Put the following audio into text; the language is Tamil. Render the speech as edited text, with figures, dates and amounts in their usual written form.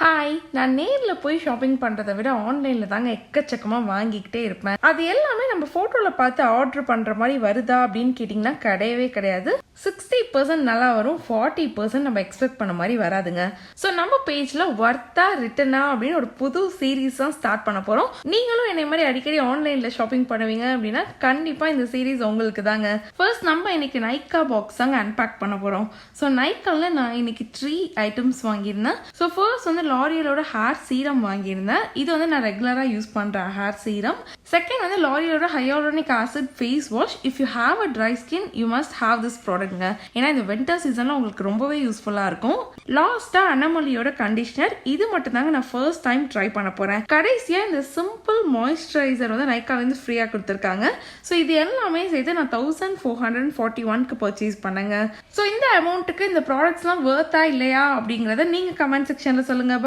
ஹாய், நான் நேரில் போய் ஷாப்பிங் பண்ணுறதை விட ஆன்லைனில் தாங்க எக்கச்சக்கமாக வாங்கிக்கிட்டே இருப்பேன். அது எல்லாமே நம்ம ஃபோட்டோவில் பார்த்து ஆர்டர் பண்ணுற மாதிரி வருதா அப்படின்னு கேட்டிங்கன்னா கிடையவே கிடையாது. 60% நல்லா வரும், 40% நம்ம எக்ஸ்பெக்ட் பண்ண மாதிரி வராதுங்க. ஸோ நம்ம பேஜில் ஒர்த்தா ரிட்டனா அப்படின்னு ஒரு புது சீரீஸ் தான் ஸ்டார்ட் பண்ண போகிறோம். நீங்களும் என்னை மாதிரி அடிக்கடி ஆன்லைனில் ஷாப்பிங் பண்ணுவீங்க அப்படின்னா கண்டிப்பாக இந்த சீரீஸ் உங்களுக்கு தாங்க. ஃபர்ஸ்ட் நம்ம இன்னைக்கு நைக்கா பாக்ஸ் தாங்க அன்பேக் பண்ண போகிறோம். ஸோ நைக்காவில் நான் இன்னைக்கு 3 ஐட்டம்ஸ் வாங்கியிருந்தேன். ஸோ ஃபர்ஸ்ட் வந்து லாரியலோட ஹேர் சீரம் வாங்கியிருந்தேன். இது வந்து நான் ரெகுலராக யூஸ் பண்ணுற ஹேர் சீரம். செகண்ட் வந்து லாரியலோட hyaluronic acid face wash. If you have a dry skin you must have this ப்ராடக்ட்ங்க. ஏன்னா இந்த வின்டர் சீசன்ல உங்களுக்கு ரொம்பவே யூஸ்ஃபுல்லாக இருக்கும். லாஸ்டா அனமலியோட கண்டிஷனர். இது மட்டும் தாங்க நான் ஃபர்ஸ்ட் டைம் ட்ரை பண்ண போறேன். கடைசியா இந்த சிம்பிள் மாய்ஸ்சரைசர் வந்து நைக்கால இருந்து ஃப்ரீயா கொடுத்துருக்காங்க. ஸோ இது எல்லாமே சேர்த்து நான் 1441க்கு பர்ச்சேஸ் பண்ணேங்க. ஸோ இந்த அமௌண்ட்டுக்கு இந்த ப்ராடக்ட்ஸ்லாம் வர்த்தா இல்லையா அப்படிங்கிறத நீங்க கமெண்ட் செக்ஷன்ல சொல்லுங்க.